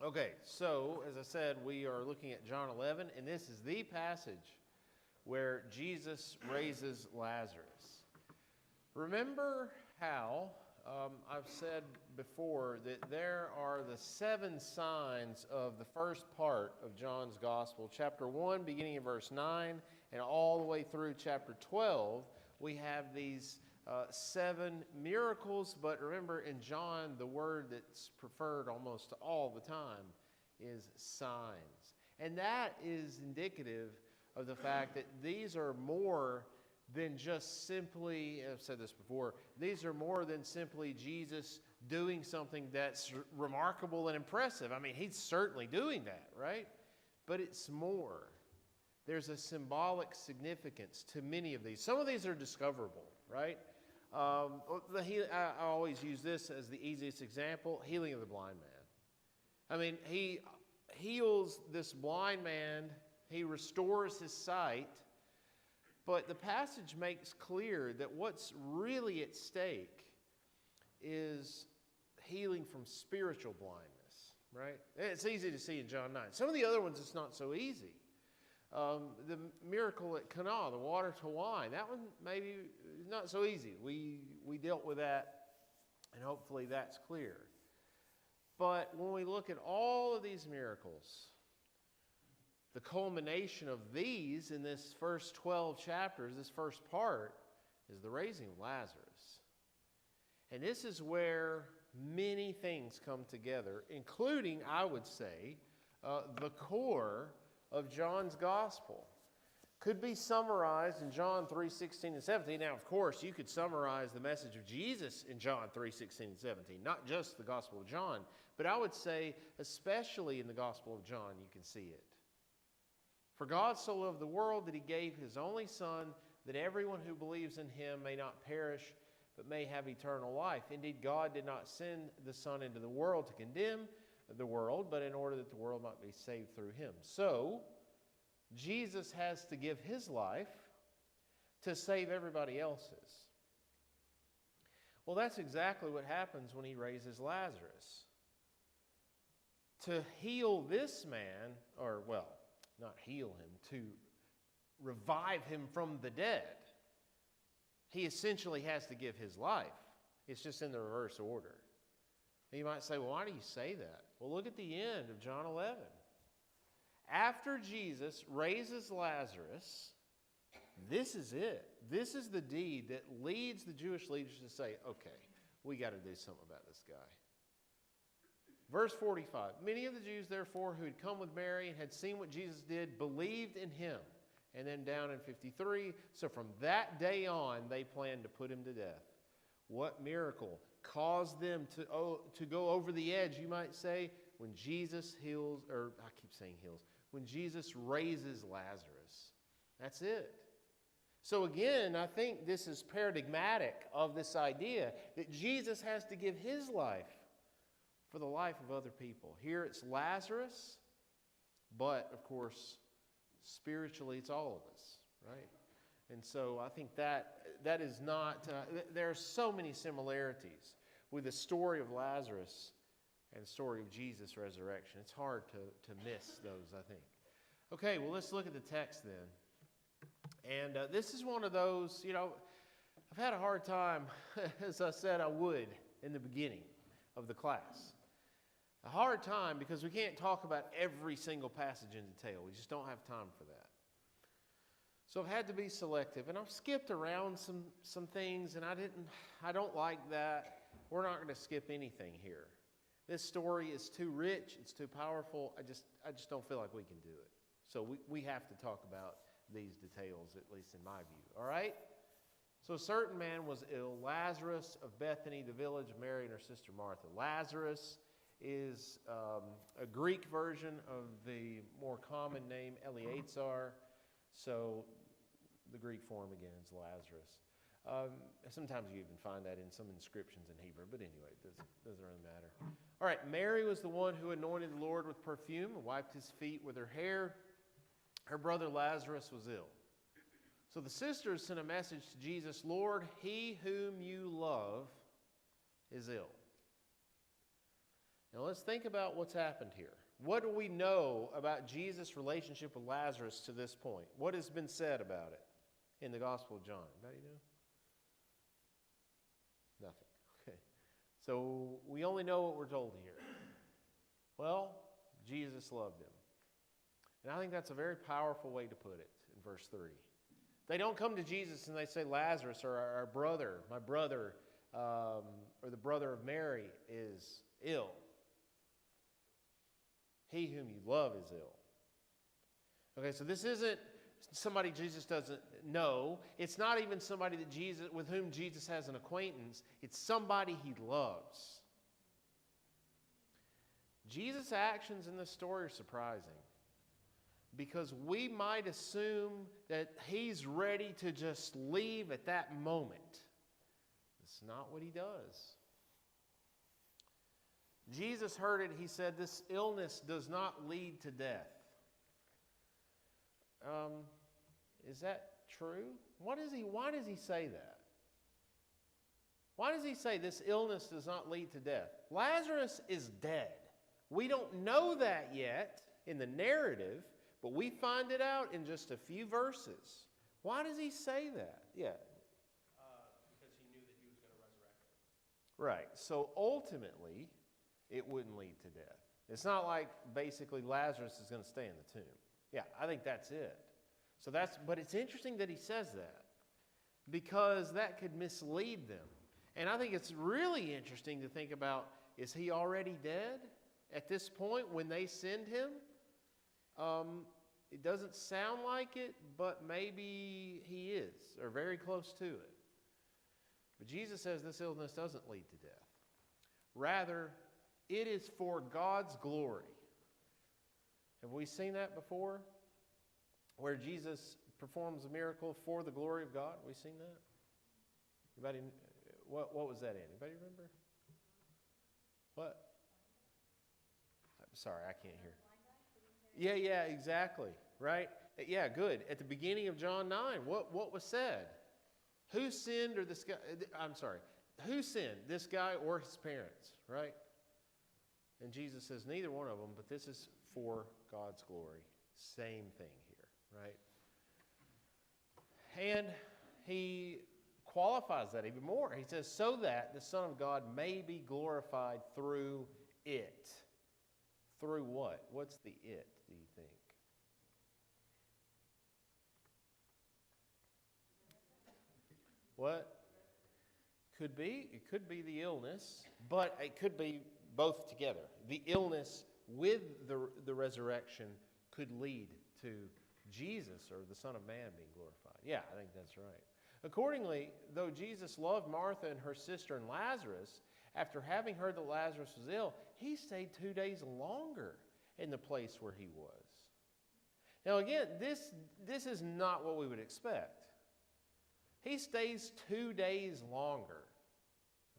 Okay, so as I said, we are looking at John 11, and this is the passage where Jesus raises Lazarus. Remember how I've said before that there are the 7 signs of the first part of John's Gospel. Chapter 1, beginning in verse 9, and all the way through chapter 12, we have these 7 miracles, but remember in John, the word that's preferred almost all the time is signs. And that is indicative of the fact that these are more than just simply, I've said this before, these are more than simply Jesus doing something that's remarkable and impressive. I mean, he's certainly doing that, right? But it's more. There's a symbolic significance to many of these. Some of these are discoverable, right? I always use this as the easiest example, healing of the blind man. I mean, he heals this blind man, he restores his sight, but the passage makes clear that what's really at stake is healing from spiritual blindness, right? It's easy to see in John 9. Some of the other ones, it's not so easy. The miracle at Cana, the water to wine, that one maybe not so easy. We dealt with that, and hopefully that's clear. But when we look at all of these miracles, the culmination of these in this first 12 chapters, this first part, is the raising of Lazarus. And this is where many things come together, including, I would say, the core of John's Gospel. Could be summarized in John 3:16 and 17. Now, of course, you could summarize the message of Jesus in John 3:16 and 17, not just the Gospel of John, but I would say, especially in the Gospel of John, you can see it. For God so loved the world that he gave his only Son, that everyone who believes in him may not perish, but may have eternal life. Indeed, God did not send the Son into the world to condemn the world, but in order that the world might be saved through him. So, Jesus has to give his life to save everybody else's. Well, that's exactly what happens when he raises Lazarus. To heal this man, or well, not heal him, to revive him from the dead, he essentially has to give his life. It's just in the reverse order. And you might say, well, why do you say that? Well, look at the end of John 11. After Jesus raises Lazarus, this is it. This is the deed that leads the Jewish leaders to say, okay, we got to do something about this guy. Verse 45, many of the Jews, therefore, who had come with Mary and had seen what Jesus did, believed in him. And then down in 53, so from that day on, they planned to put him to death. What miracle caused them to go over the edge, you might say, when Jesus heals, or I keep saying heals, when Jesus raises Lazarus. That's it. So again, I think this is paradigmatic of this idea that Jesus has to give his life for the life of other people. Here it's Lazarus, but of course, spiritually it's all of us, right? And so I think that is not, there are so many similarities with the story of Lazarus and the story of Jesus' resurrection. It's hard to miss those, I think. Okay, well, let's look at the text then. And this is one of those, I've had a hard time, as I said I would in the beginning of the class. A hard time because we can't talk about every single passage in detail. We just don't have time for that. So I've had to be selective, and I've skipped around some things, and I don't like that. We're not going to skip anything here. This story is too rich, it's too powerful. I just don't feel like we can do it. So we have to talk about these details, at least in my view. All right? So a certain man was ill, Lazarus of Bethany, the village of Mary and her sister Martha. Lazarus is a Greek version of the more common name Eleazar. So the Greek form again is Lazarus. Sometimes you even find that in some inscriptions in Hebrew, but anyway, it doesn't really matter. All right, Mary was the one who anointed the Lord with perfume and wiped his feet with her hair. Her brother Lazarus was ill. So the sisters sent a message to Jesus, Lord, he whom you love is ill. Now let's think about what's happened here. What do we know about Jesus' relationship with Lazarus to this point? What has been said about it in the Gospel of John? Anybody know? Nothing. Okay. So we only know what we're told here. Well, Jesus loved him. And I think that's a very powerful way to put it in verse 3. They don't come to Jesus and they say, Lazarus, or our brother, my brother, or the brother of Mary is ill. He whom you love is ill. Okay, so this isn't somebody Jesus doesn't know. It's not even somebody with whom Jesus has an acquaintance. It's somebody he loves. Jesus' actions in this story are surprising because we might assume that he's ready to just leave at that moment. That's not what he does. Jesus heard it. He said, this illness does not lead to death. Is that true? Why does he say that? Why does he say this illness does not lead to death? Lazarus is dead. We don't know that yet in the narrative, but we find it out in just a few verses. Why does he say that? Yeah. Because he knew that he was going to resurrect him. Right. So ultimately, it wouldn't lead to death. It's not like basically Lazarus is going to stay in the tomb. Yeah, I think that's it. But it's interesting that he says that because that could mislead them. And I think it's really interesting to think about, is he already dead at this point when they send him? It doesn't sound like it, but maybe he is, or very close to it. But Jesus says this illness doesn't lead to death. Rather, it is for God's glory. Have we seen that before? Where Jesus performs a miracle for the glory of God? Have we seen that? Anybody? What was that in? Anybody remember? What? I'm sorry, I can't hear. Yeah, exactly. Right? Yeah, good. At the beginning of John 9, what was said? Who sinned or this guy? I'm sorry. Who sinned? This guy or his parents? Right? And Jesus says, neither one of them, but this is for God's glory. Same thing here, right? And he qualifies that even more. He says, so that the Son of God may be glorified through it. Through what? What's the it, do you think? What? Could be. It could be the illness, but it could be both together. The illness with the resurrection could lead to Jesus or the Son of Man being glorified. Yeah, I think that's right. Accordingly, though Jesus loved Martha and her sister and Lazarus, after having heard that Lazarus was ill, he stayed 2 days longer in the place where he was. Now again, this is not what we would expect. He stays 2 days longer.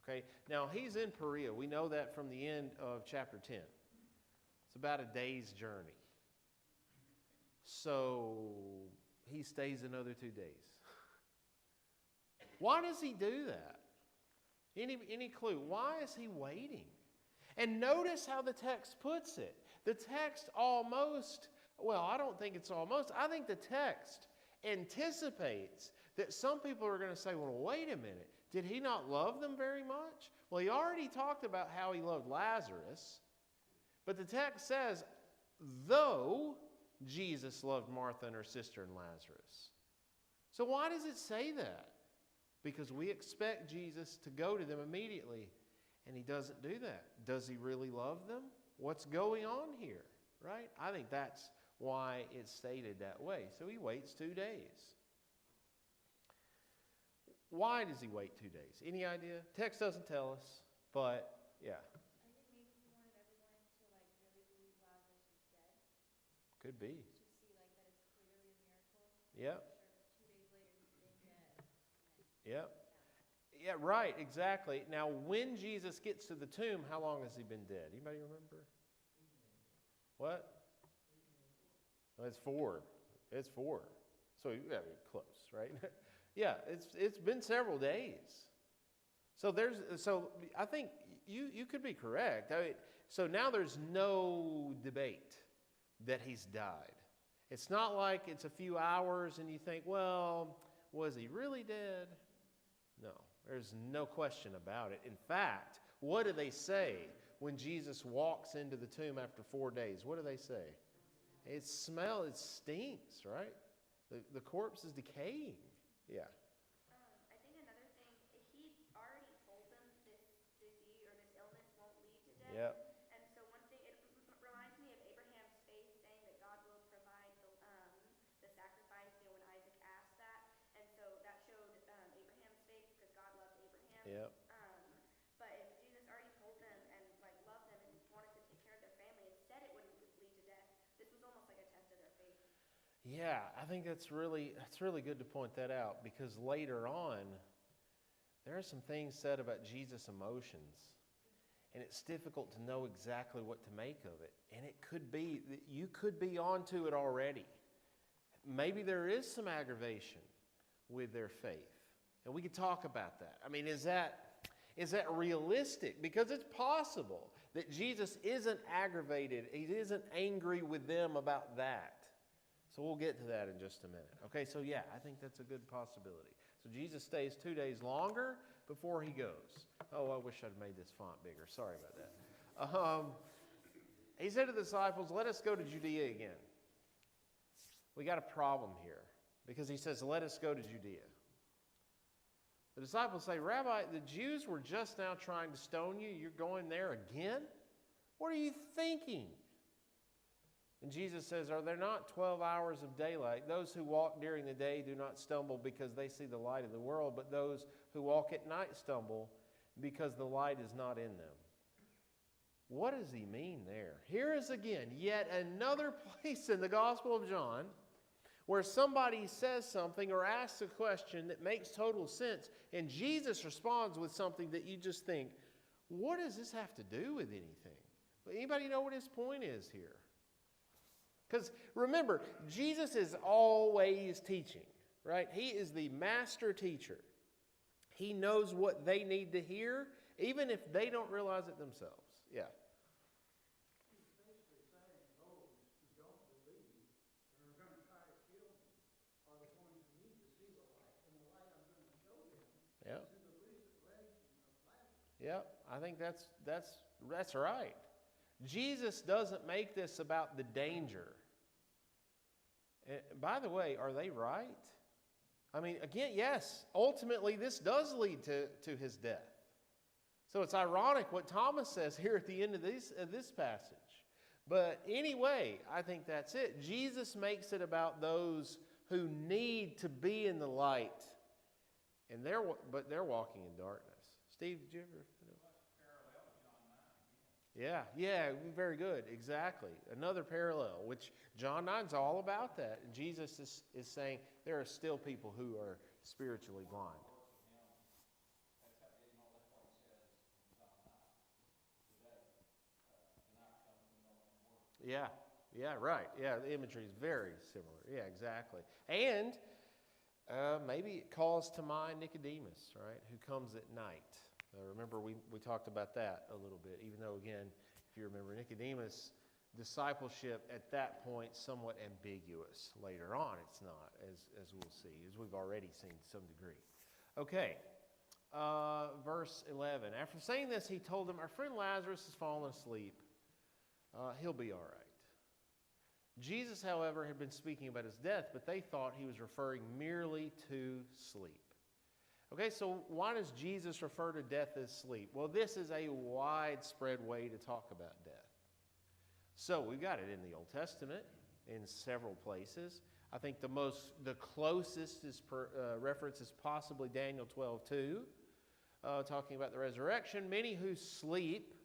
Okay? Now, he's in Perea. We know that from the end of chapter 10. It's about a day's journey. So, he stays another 2 days. Why does he do that? Any clue? Why is he waiting? And notice how the text puts it. The text almost, well, I don't think it's almost. I think the text anticipates that some people are going to say, well, wait a minute. Did he not love them very much? Well, he already talked about how he loved Lazarus. But the text says, though Jesus loved Martha and her sister and Lazarus. So why does it say that? Because we expect Jesus to go to them immediately, and he doesn't do that. Does he really love them? What's going on here, right? I think that's why it's stated that way. So he waits 2 days. Why does he wait 2 days? Any idea? Text doesn't tell us, but yeah. I think maybe he wanted everyone to really believe Lazarus was dead. Could be. To see that it's clearly a miracle. Yep. Sure, 2 days later he's been dead. Yep. Yeah, right, exactly. Now, when Jesus gets to the tomb, how long has he been dead? Anybody remember? What? Well, it's 4. It's 4. So yeah, close, right? Yeah, it's been several days. So I think you could be correct. I mean, So now there's no debate that he's died. It's not like it's a few hours and you think, well, was he really dead? No, there's no question about it. In fact, what do they say when Jesus walks into the tomb after 4 days? What do they say? It stinks, right? The corpse is decaying. Yeah. I think another thing, he already told them this disease or this illness won't lead to death. Yep. And so one thing, it reminds me of Abraham's faith saying that God will provide the sacrifice, when Isaac asked that. And so that showed Abraham's faith because God loved Abraham. Yep. But if Jesus already told them and loved them and wanted to take care of their family and said it wouldn't lead to death, this was almost like a test of their faith. Yeah, I think that's really good to point that out, because later on, there are some things said about Jesus' emotions, and it's difficult to know exactly what to make of it. And it could be that you could be onto it already. Maybe there is some aggravation with their faith, and we could talk about that. I mean, is that realistic? Because it's possible that Jesus isn't aggravated, he isn't angry with them about that. So we'll get to that in just a minute. Okay, so yeah, I think that's a good possibility. So Jesus stays 2 days longer before he goes. Oh, I wish I'd made this font bigger. Sorry about that. He said to the disciples, let us go to Judea again. We got a problem here, because he says, let us go to Judea. The disciples say, Rabbi, the Jews were just now trying to stone you. You're going there again? What are you thinking? And Jesus says, are there not 12 hours of daylight? Those who walk during the day do not stumble because they see the light of the world, but those who walk at night stumble because the light is not in them. What does he mean there? Here is again yet another place in the Gospel of John where somebody says something or asks a question that makes total sense, and Jesus responds with something that you just think, what does this have to do with anything? Anybody know what his point is here? Because remember, Jesus is always teaching, right? He is the master teacher. He knows what they need to hear, even if they don't realize it themselves. Yeah. He's basically saying those who don't believe and are going to try to kill me are the ones who need to see the light. And the light I'm going to show them Yeah. is in the resurrection of Lazarus. Yeah, I think that's right. Jesus doesn't make this about the danger. And by the way, are they right? I mean, again, yes, ultimately this does lead to his death. So it's ironic what Thomas says here at the end of this passage. But anyway, I think that's it. Jesus makes it about those who need to be in the light, and they're walking in darkness. Steve, did you ever? Yeah, very good. Exactly. Another parallel, which John 9's all about that. And Jesus is saying there are still people who are spiritually blind. Yeah, right. Yeah, the imagery is very similar. Yeah, exactly. And maybe it calls to mind Nicodemus, right, who comes at night. Remember, we talked about that a little bit, even though, again, if you remember, Nicodemus' discipleship at that point somewhat ambiguous. Later on, it's not, as we'll see, as we've already seen to some degree. Okay, verse 11. After saying this, he told them, our friend Lazarus has fallen asleep. He'll be all right. Jesus, however, had been speaking about his death, but they thought he was referring merely to sleep. Okay, so why does Jesus refer to death as sleep? Well, this is a widespread way to talk about death. So we've got it in the Old Testament in several places. I think the closest reference is possibly Daniel 12:2, talking about the resurrection. Many who sleep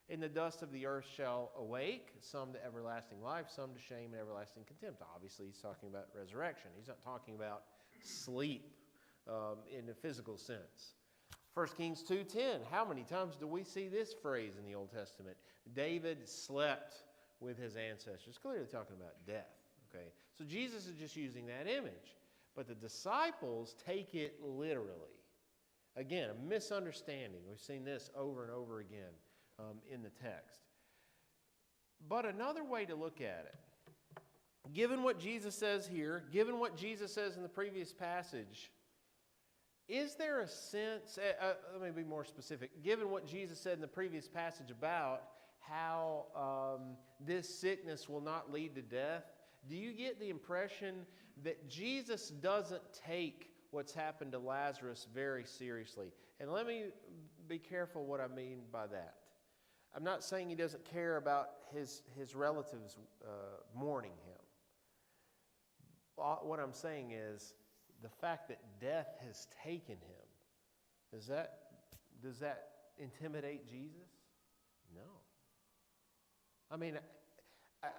in the dust of the earth shall awake, some to everlasting life, some to shame and everlasting contempt. Obviously, he's talking about resurrection. He's not talking about sleep in a physical sense. 1 Kings 2:10. How many times do we see this phrase in the Old Testament? David slept with his ancestors. Clearly talking about death. Okay, so Jesus is just using that image. But the disciples take it literally. Again, a misunderstanding. We've seen this over and over again in the text. But another way to look at it, given what Jesus says here, given what Jesus says in the previous passage, is there a sense, let me be more specific, given what Jesus said in the previous passage about how this sickness will not lead to death, do you get the impression that Jesus doesn't take what's happened to Lazarus very seriously? And let me be careful what I mean by that. I'm not saying he doesn't care about his relatives mourning him. What I'm saying is the fact that death has taken him, does that intimidate Jesus? No. I mean,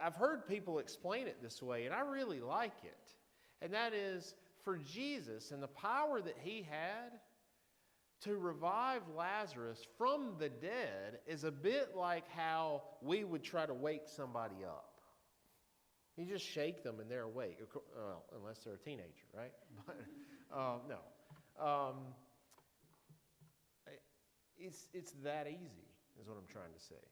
I've heard people explain it this way, and I really like it. And that is, for Jesus and the power that he had to revive Lazarus from the dead is a bit like how we would try to wake somebody up. You just shake them and they're awake, well, unless they're a teenager, right? But no. It's that easy, is what I'm trying to say.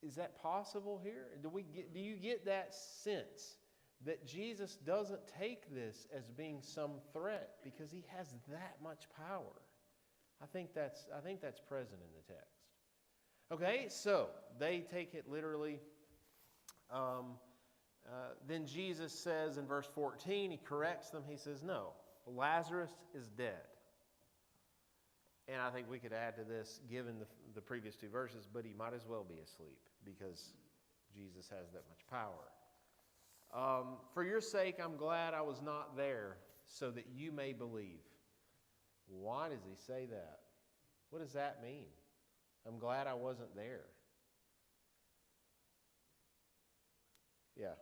Is that possible here? Do you get that sense that Jesus doesn't take this as being some threat because he has that much power? I think that's present in the text. Okay, so they take it literally. Then Jesus says in verse 14, he corrects them. He says, no, Lazarus is dead. And I think we could add to this, given the previous two verses, but he might as well be asleep because Jesus has that much power. For your sake, I'm glad I was not there so that you may believe. Why does he say that? What does that mean? I'm glad I wasn't there. Yeah.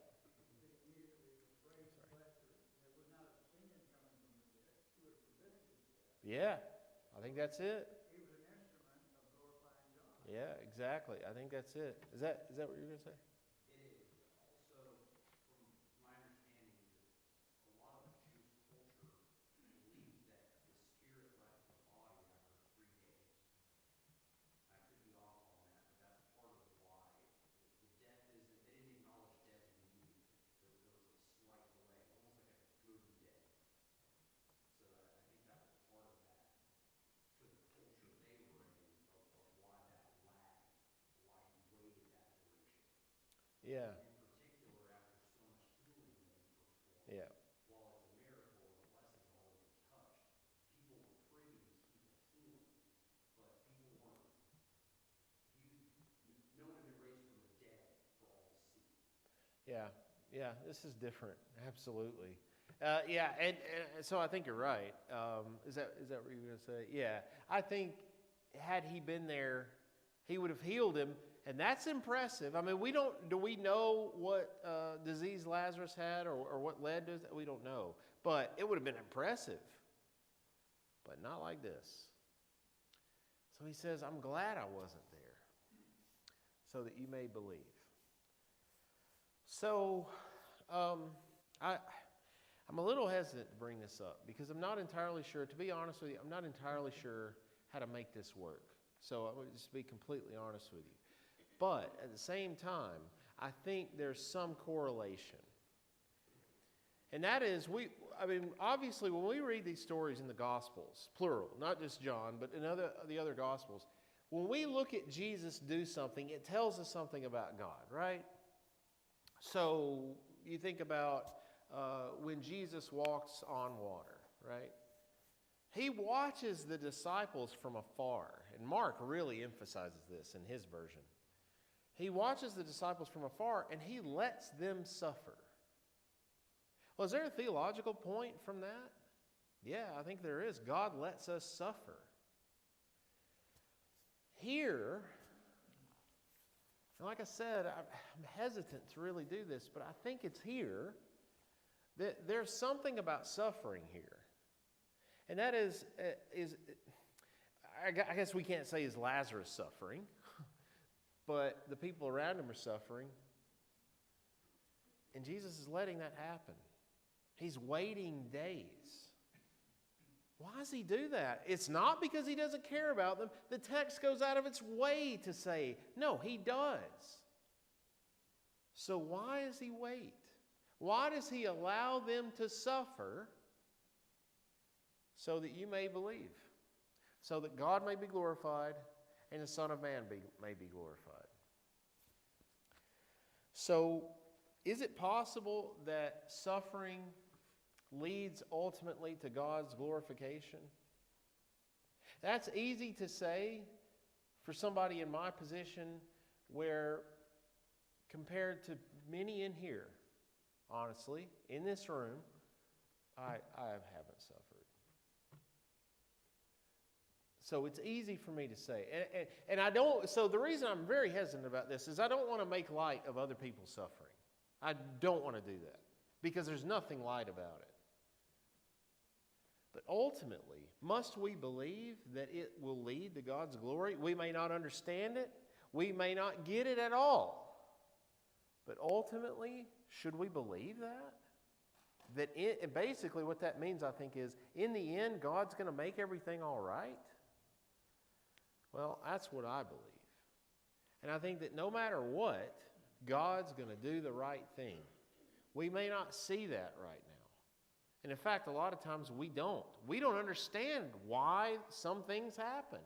Yeah, I think that's it. He was an instrument of glorifying God. Yeah, exactly. I think that's it. Is that what you were going to say? It is. Also, from my understanding, that a lot of Jewish culture believed that the spirit left the body after 3 days. I could be off on that, but that's part of why the death is that they didn't acknowledge death immediately. There was a slight delay, almost like a good death. So I think that was part of that for the culture they were in of why that lagged, why he waited that duration. Yeah. In particular, after so much healing that he performed, Yeah. while it's a miracle and a blessing to always have touched, people were privy to healing, but people weren't. No one had been raised from the dead for all to see. Yeah. Yeah. This is different. Absolutely. Yeah. And so I think you're right. Is that what you were going to say? Yeah. I think had he been there, he would have healed him. And that's impressive. I mean, do we know what disease Lazarus had or what led to it? We don't know. But it would have been impressive. But not like this. So he says, I'm glad I wasn't there so that you may believe. So I'm a little hesitant to bring this up because I'm not entirely sure, to be honest with you, I'm not entirely sure how to make this work. So I would just be completely honest with you. But at the same time, I think there's some correlation. And that is, obviously when we read these stories in the Gospels, plural, not just John, but in the other Gospels, when we look at Jesus do something, it tells us something about God, right? So you think about when Jesus walks on water, right? He watches the disciples from afar. And Mark really emphasizes this in his version. He watches the disciples from afar and he lets them suffer. Well, is there a theological point from that? Yeah, I think there is. God lets us suffer. Here, and like I said, I'm hesitant to really do this, but I think it's here that there's something about suffering here. And that is I guess we can't say is Lazarus suffering, but the people around him are suffering. And Jesus is letting that happen. He's waiting days. Why does he do that? It's not because he doesn't care about them. The text goes out of its way to say, no, he does. So why does he wait? Why does he allow them to suffer so that you may believe? So that God may be glorified and the Son of Man may be glorified. So, is it possible that suffering leads ultimately to God's glorification? That's easy to say for somebody in my position where, compared to many in here, honestly, in this room, I haven't suffered. So it's easy for me to say. And I don't, so the reason I'm very hesitant about this is I don't want to make light of other people's suffering. I don't want to do that because there's nothing light about it. But ultimately, must we believe that it will lead to God's glory? We may not understand it. We may not get it at all. But ultimately, should we believe that? And basically what that means, I think, is in the end, God's going to make everything all right? Well, that's what I believe. And I think that no matter what, God's going to do the right thing. We may not see that right now. And in fact, a lot of times we don't. We don't understand why some things happen.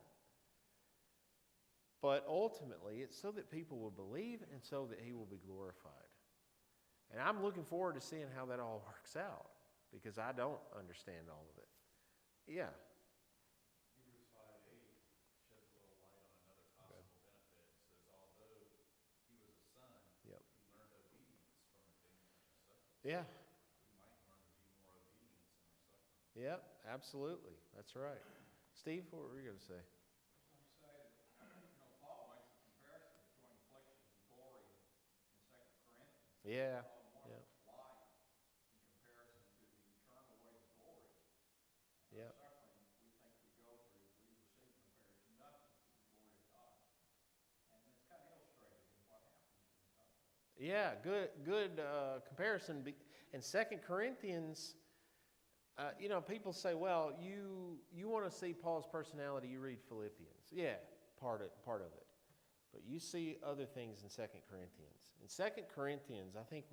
But ultimately, it's so that people will believe and so that He will be glorified. And I'm looking forward to seeing how that all works out because I don't understand all of it. Yeah. Hebrews 5:8 sheds a little light on another possible benefit. It says, although he was a son, Yep. he learned obedience from the things which he suffered. Yeah. We might learn to be more obedient in our suffering. Yep, absolutely. That's right. Steve, what were you going to say? Some say that, Paul makes a comparison between affliction and glory in 2 Corinthians. Yeah. One of life in comparison to the eternal way of glory. And Yep. the suffering we think we go through, we will see compared to nothing to the glory of God. And it's kind of illustrated in what happens during suffering. Yeah, good comparison. In 2 Corinthians, people say, well, you want to see Paul's personality, you read Philippians. Yeah, part of it. But you see other things in 2 Corinthians. In 2 Corinthians, I think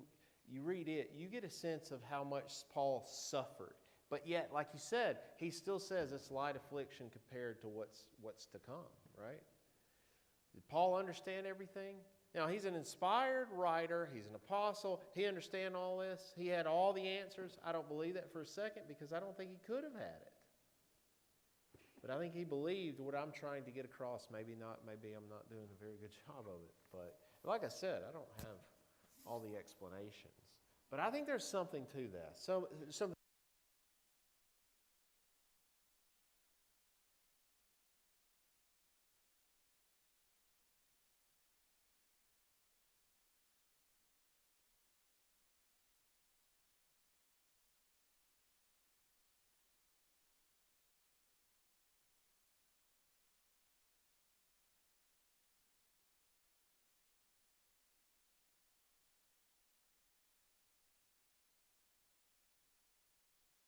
you read it, you get a sense of how much Paul suffered. But yet, like you said, he still says it's light affliction compared to what's to come, right? Did Paul understand everything? Now, he's an inspired writer. He's an apostle. He understands all this. He had all the answers. I don't believe that for a second because I don't think he could have had it. But I think he believed what I'm trying to get across. Maybe not. Maybe I'm not doing a very good job of it. But like I said, I don't have all the explanations. But I think there's something to that. Something.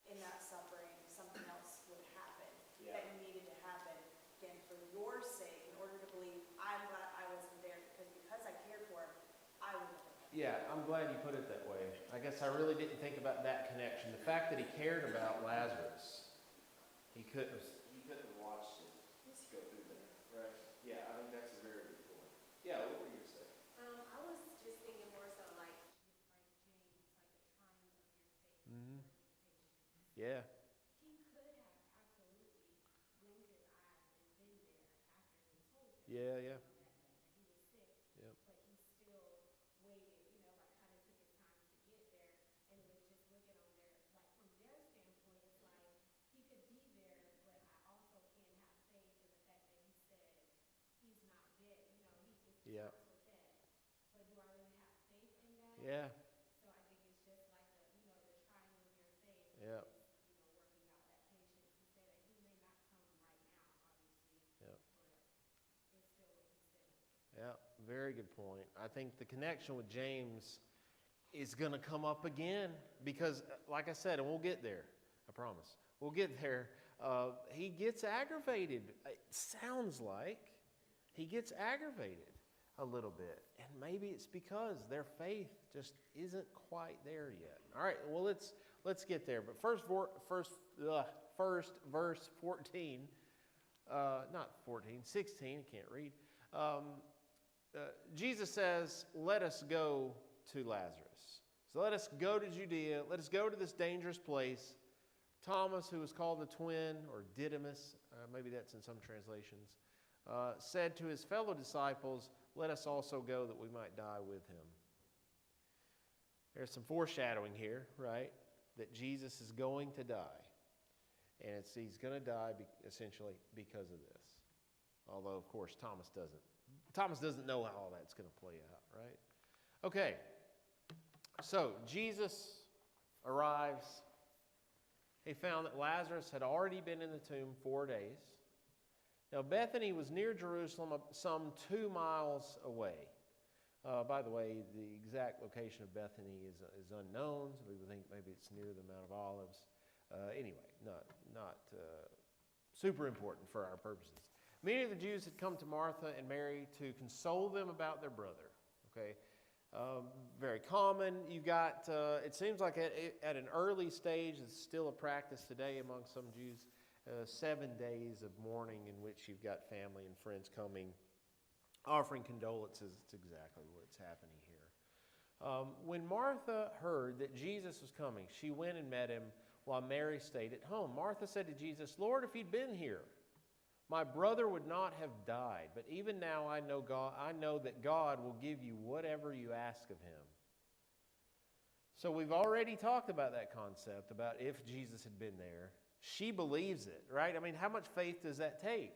In that suffering, something else would happen Yeah. that needed to happen. Again, for your sake, in order to believe, I'm glad I wasn't there because I cared for him, I would have been there. Yeah, I'm glad you put it that way. I guess I really didn't think about that connection. The fact that he cared about Lazarus, he couldn't have watched it go through there. Right? Yeah, I think that's a very good point. Yeah, what were you going to say? I was just thinking more so like James, like the trying of your faith Mhm. or patience. Yeah. He could have absolutely blinked his eyes and been there after they told him Yeah, yeah. that he was sick, Yep. but he still waited, like kind of took his time to get there. And with just looking on their, like from their standpoint, it's like he could be there, but I also can't have faith in the fact that he said he's not dead. It's Yeah. not so dead. But do I really have faith in that? Yeah. So I think it's just like the trying of your faith Yeah. is, working out that patience to say that he may not come right now, obviously, Yeah. but it's still what he said. Yeah, very good point. I think the connection with James is going to come up again because, like I said, and we'll get there, I promise. We'll get there. he gets aggravated. It sounds like he gets aggravated a little bit. And maybe it's because their faith just isn't quite there yet. All right, well, let's get there. But first verse 14, not 14, 16, I can't read. Jesus says, let us go to Lazarus. So let us go to Judea. Let us go to this dangerous place. Thomas, who was called the twin, or Didymus, maybe that's in some translations, said to his fellow disciples, let us also go that we might die with him. There's some foreshadowing here, right? That Jesus is going to die. And he's going to die essentially because of this. Although, of course, Thomas doesn't know how all that's going to play out, right? Okay. So, Jesus arrives. He found that Lazarus had already been in the tomb 4 days. Now, Bethany was near Jerusalem, some 2 miles away. By the way, the exact location of Bethany is unknown. So people think maybe it's near the Mount of Olives. Anyway, not super important for our purposes. Many of the Jews had come to Martha and Mary to console them about their brother. Okay, very common. You've got, it seems like at an early stage, it's still a practice today among some Jews, 7 days of mourning in which you've got family and friends coming, offering condolences. It's exactly what's happening here. When Martha heard that Jesus was coming, she went and met him while Mary stayed at home. Martha said to Jesus, Lord, if he'd been here, my brother would not have died. But even now I know that God will give you whatever you ask of him. So we've already talked about that concept, about if Jesus had been there. She believes it, right? I mean, how much faith does that take?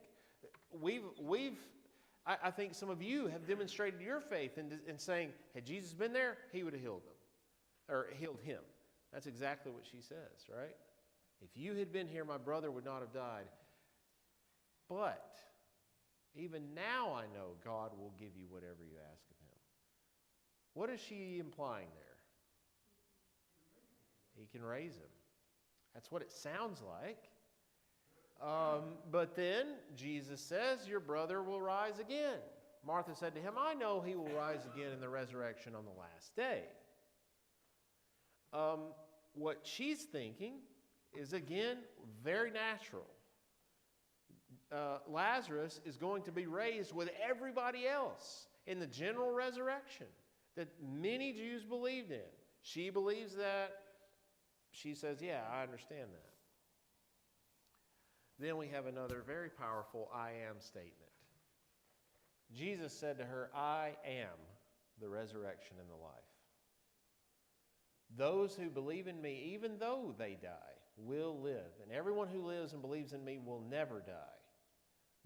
I think some of you have demonstrated your faith in saying, had Jesus been there, he would have healed them, or healed him. That's exactly what she says, right? If you had been here, my brother would not have died. But even now I know God will give you whatever you ask of him. What is she implying there? He can raise him. That's what it sounds like. But then Jesus says, your brother will rise again. Martha said to him, I know he will rise again in the resurrection on the last day. What she's thinking is, again, very natural. Lazarus is going to be raised with everybody else in the general resurrection that many Jews believed in. She believes that. She says, yeah, I understand that. Then we have another very powerful I am statement. Jesus said to her, I am the resurrection and the life. Those who believe in me, even though they die, will live. And everyone who lives and believes in me will never die.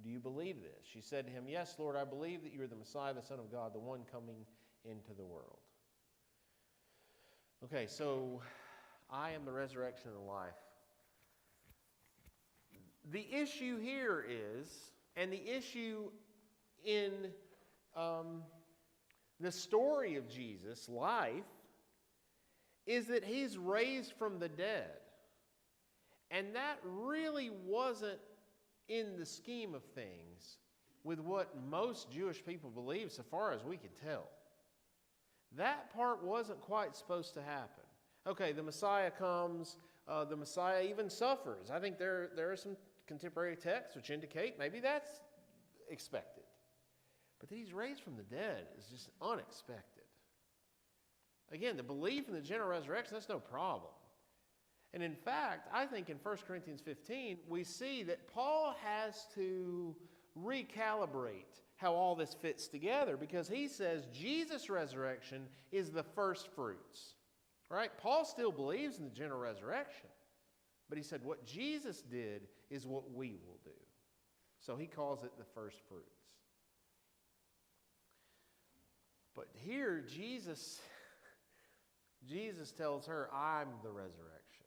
Do you believe this? She said to him, yes, Lord, I believe that you are the Messiah, the Son of God, the one coming into the world. Okay, so I am the resurrection and the life. The issue here is, and the issue in the story of Jesus' life, is that he's raised from the dead. And that really wasn't in the scheme of things with what most Jewish people believe, so far as we can tell. That part wasn't quite supposed to happen. Okay, the Messiah comes, the Messiah even suffers. I think there are some contemporary texts which indicate maybe that's expected. But that he's raised from the dead is just unexpected. Again, the belief in the general resurrection, that's no problem. And in fact, I think in 1 Corinthians 15, we see that Paul has to recalibrate how all this fits together, because he says Jesus' resurrection is the first fruits. Right? Paul still believes in the general resurrection, but he said what Jesus did is what we will do. So he calls it the first fruits. But here Jesus tells her, I'm the resurrection.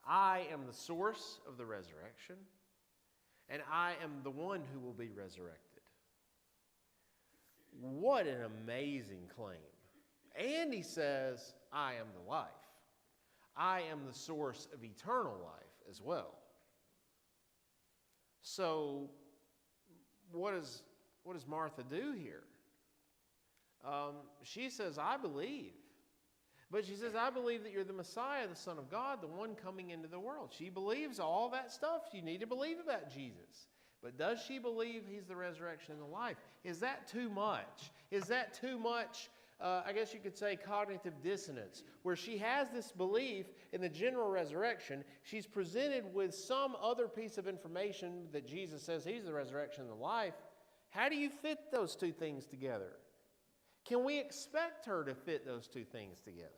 I am the source of the resurrection, and I am the one who will be resurrected. What an amazing claim. And he says, I am the life. I am the source of eternal life as well. So what does Martha do here? She says, I believe. But she says, I believe that you're the Messiah, the Son of God, the one coming into the world. She believes all that stuff you need to believe about Jesus. But does she believe he's the resurrection and the life? Is that too much? Is that too much, I guess you could say, cognitive dissonance, where she has this belief in the general resurrection, she's presented with some other piece of information that Jesus says he's the resurrection and the life. How do you fit those two things together? Can we expect her to fit those two things together?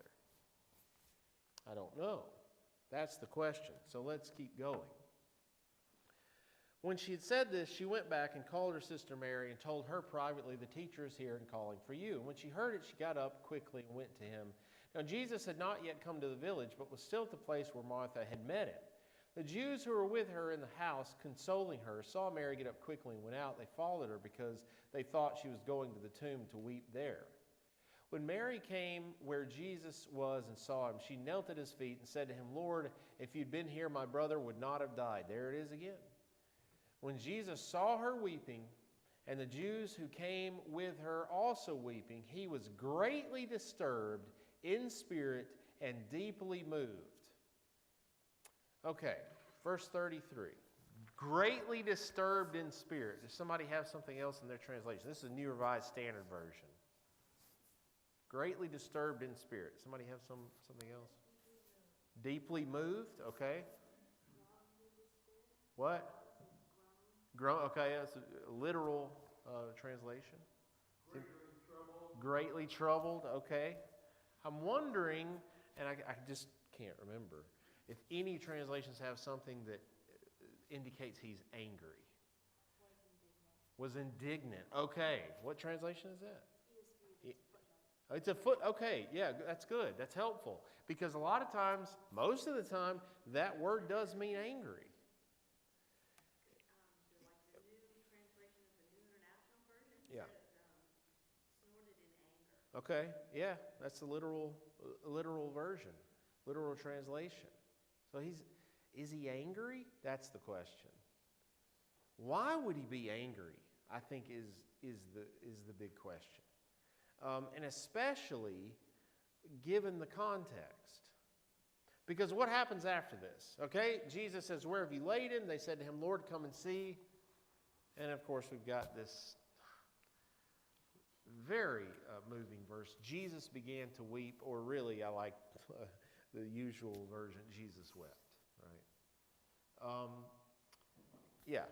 I don't know. That's the question. So let's keep going. When she had said this, she went back and called her sister Mary and told her privately, the teacher is here and calling for you. And when she heard it, she got up quickly and went to him. Now Jesus had not yet come to the village, but was still at the place where Martha had met him. The Jews who were with her in the house, consoling her, saw Mary get up quickly and went out. They followed her because they thought she was going to the tomb to weep there. When Mary came where Jesus was and saw him, she knelt at his feet and said to him, Lord, if you'd been here, my brother would not have died. There it is again. When Jesus saw her weeping, and the Jews who came with her also weeping, he was greatly disturbed in spirit and deeply moved. Okay, verse 33. Greatly disturbed in spirit. Does somebody have something else in their translation? This is a New Revised Standard Version. Greatly disturbed in spirit. Somebody have something else? Deeply moved, okay. What? Okay, that's a literal translation. Greatly troubled, okay. I'm wondering, and I just can't remember, if any translations have something that indicates he's angry. Was indignant. Okay, what translation is that? It's a foot. Okay, yeah, that's good. That's helpful. Because a lot of times, most of the time, that word does mean angry. Like the new translation of the New International Version Yeah. says, snorted in anger. Okay, yeah, that's the literal version, literal translation. So is he angry? That's the question. Why would he be angry? I think is the big question. And especially given the context. Because what happens after this? Okay, Jesus says, where have you laid him? They said to him, Lord, come and see. And of course, we've got this very moving verse. Jesus began to weep, or really, I like the usual version, Jesus wept. Right? Yeah.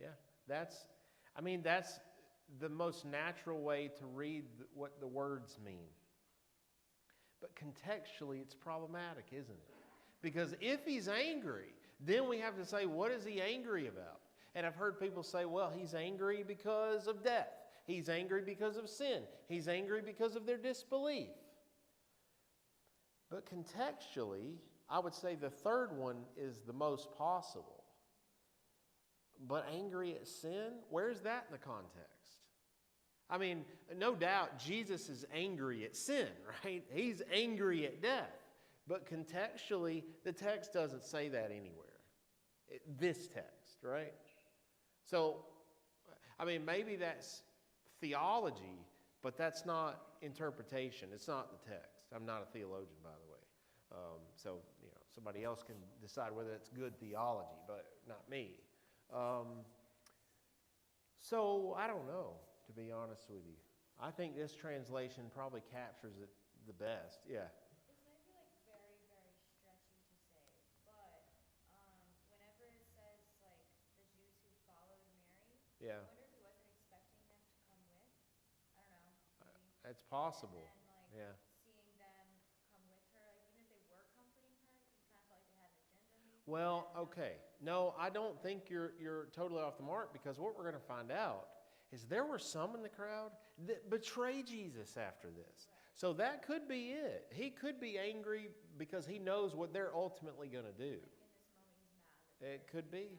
Yeah. That's the most natural way to read what the words mean. But contextually, it's problematic, isn't it? Because if he's angry, then we have to say, what is he angry about? And I've heard people say, well, he's angry because of death. He's angry because of sin. He's angry because of their disbelief. But contextually, I would say the third one is the most possible. But angry at sin, where's that in the context? I mean, no doubt Jesus is angry at sin, right? He's angry at death. But contextually, the text doesn't say that anywhere. This text, right? So, I mean, maybe that's theology, but that's not interpretation. It's not the text. I'm not a theologian, by the way. So, somebody else can decide whether it's good theology, but not me. So, I don't know, to be honest with you. I think this translation probably captures it the best. Yeah. This might be like very, very stretchy to say, but whenever it says like the Jews who followed Mary, Yeah. I wonder if he wasn't expecting them to come with. I don't know. Maybe. It's possible. And then, Yeah. seeing them come with her, like even if they were comforting her, you kind of felt like they had an agenda. Maybe. Well, okay. No, I don't think you're totally off the mark, because what we're going to find out is there were some in the crowd that betray Jesus after this. So that could be it. He could be angry because he knows what they're ultimately going to do. In this moment, he's mad. It could be. Right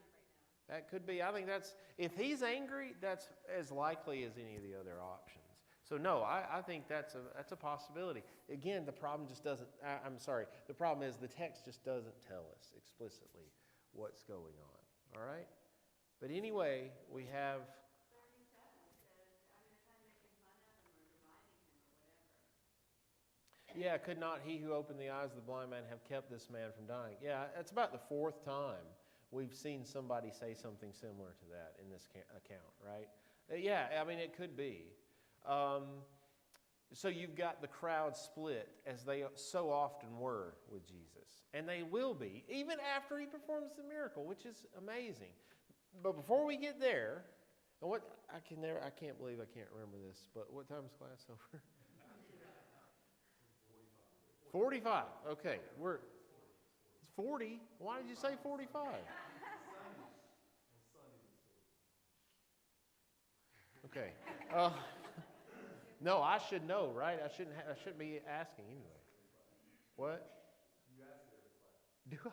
now. That could be. I think if he's angry, that's as likely as any of the other options. So no, I think that's a possibility. Again, the problem just doesn't, I'm sorry, the problem is the text just doesn't tell us explicitly what's going on, all right? But anyway, we have... 37 says, I mean, they're kind of making fun of him or deriding him or whatever. Yeah, could not he who opened the eyes of the blind man have kept this man from dying? Yeah, it's about the fourth time we've seen somebody say something similar to that in this account, right? Yeah, I mean, it could be. So you've got the crowd split, as they so often were with Jesus. And they will be, even after he performs the miracle, which is amazing. But before we get there, and I can't believe I can't remember this, but what time is class over? 45. Okay, it's 40. Why did you say 45? Okay. No, I should know, right? I shouldn't be asking anyway. What? You ask it every class. Do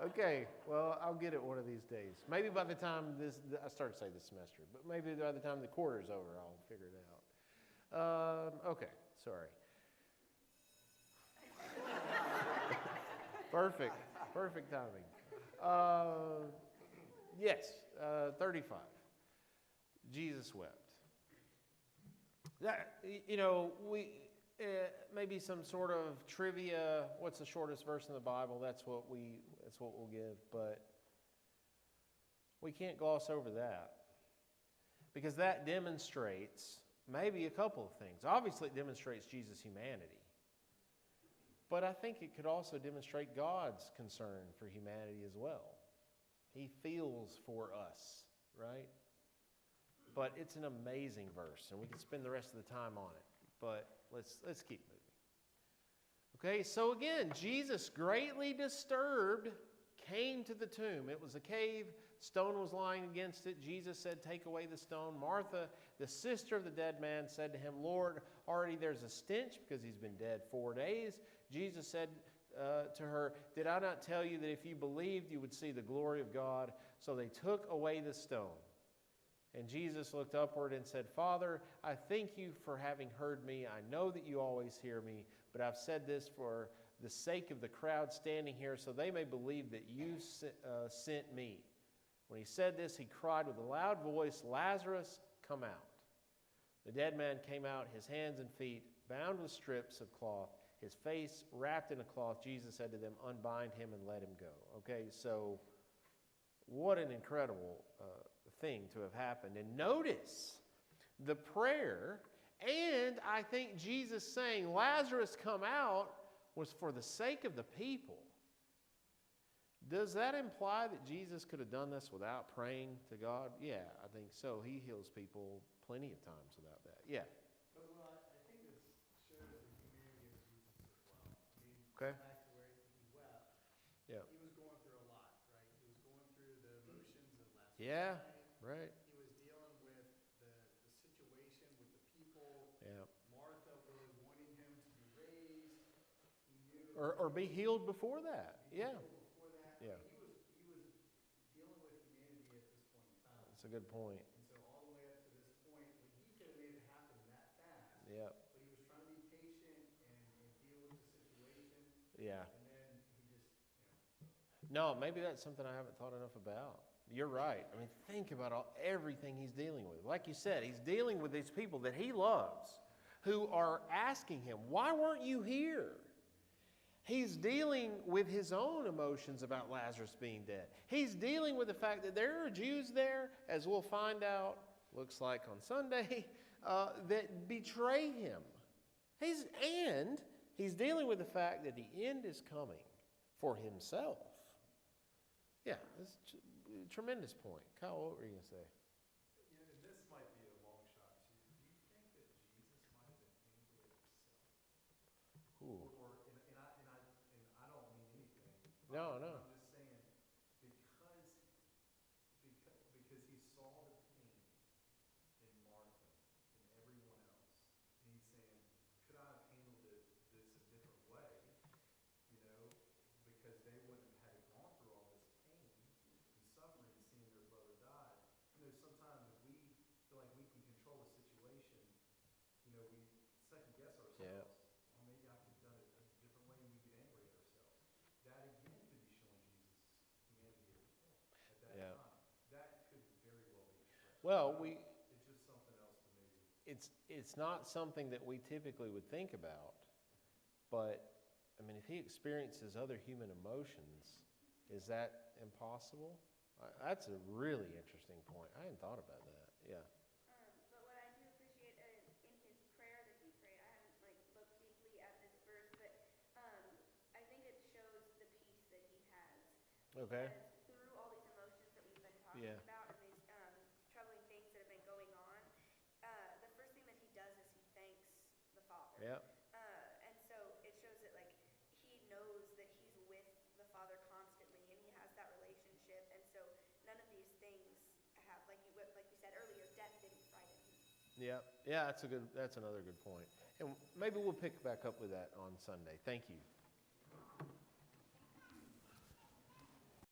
I? Okay. Well, I'll get it one of these days. Maybe by the time I started to say this semester, but maybe by the time the quarter's over, I'll figure it out. Okay. Sorry. Perfect timing. Yes. 35. Jesus wept. That, maybe some sort of trivia. What's the shortest verse in the Bible? That's what we'll give. But we can't gloss over that, because that demonstrates maybe a couple of things. Obviously, it demonstrates Jesus' humanity, but I think it could also demonstrate God's concern for humanity as well. He feels for us, right? But it's an amazing verse, and we can spend the rest of the time on it. But let's keep moving. Okay, so again, Jesus, greatly disturbed, came to the tomb. It was a cave. Stone was lying against it. Jesus said, "Take away the stone." Martha, the sister of the dead man, said to him, "Lord, already there's a stench because he's been dead 4 days." Jesus said to her, "Did I not tell you that if you believed, you would see the glory of God?" So they took away the stone. And Jesus looked upward and said, "Father, I thank you for having heard me. I know that you always hear me, but I've said this for the sake of the crowd standing here, so they may believe that you sent me." When he said this, he cried with a loud voice, "Lazarus, come out." The dead man came out, his hands and feet bound with strips of cloth, his face wrapped in a cloth. Jesus said to them, "Unbind him and let him go." Okay, so what an incredible thing to have happened. And notice the prayer, and I think Jesus saying, "Lazarus, come out," was for the sake of the people. Does that imply that Jesus could have done this without praying to God? Yeah, I think so. He heals people plenty of times without that. Yeah. But I think this shows the humanity of Jesus as well. I mean, Okay. back to where he wept. Yeah. He was going through a lot, right? He was going through the emotions of Lazarus. Yeah. Dying. Right. He was dealing with the situation with the people. Yeah. Martha really wanting him to be raised. He knew. Or be healed before that. Yeah. Before that. Yeah. He was dealing with humanity at this point in time. That's a good point. And so all the way up to this point, when he could have made it happen that fast. Yeah. But he was trying to be patient and deal with the situation. Yeah. And then he just, No, maybe that's something I haven't thought enough about. You're right. I mean, think about everything he's dealing with. Like you said, he's dealing with these people that he loves who are asking him, "Why weren't you here?" He's dealing with his own emotions about Lazarus being dead. He's dealing with the fact that there are Jews there, as we'll find out, looks like on Sunday, that betray him. He's dealing with the fact that the end is coming for himself. Yeah, it's a tremendous point. Kyle, what were you going to say? and this might be a long shot too. Do you think that Jesus might have been angry at himself? Ooh. And I don't mean anything. No. I'm just saying because he saw the pain in Martha and everyone else, and he's saying, could I have handled this a different way? Because they wouldn't have gone through all this pain and suffering, seeing their brother die. Sometimes if we feel like we can control a situation, ourselves, or maybe I could have done it a different way, and we get angry at ourselves. That again could be showing Jesus' humanity at that Yeah. time. That could very well be expressed. Well, It's just something else to maybe. it's not something that we typically would think about, but I mean, if he experiences other human emotions, is that impossible? That's a really interesting point. I hadn't thought about that. Yeah. But what I do appreciate in his prayer that he prayed, I haven't like looked deeply at this verse, but I think it shows the peace that he has. Okay. Because through all these emotions that we've been talking Yeah. about and these troubling things that have been going on, the first thing that he does is he thanks the Father. Yeah. And so it shows that like he knows that he's with the Father constantly, and he has that relationship. And so none of these things have, like you said earlier, death didn't frighten him. Yeah. Yeah. That's another good point. And maybe we'll pick back up with that on Sunday. Thank you.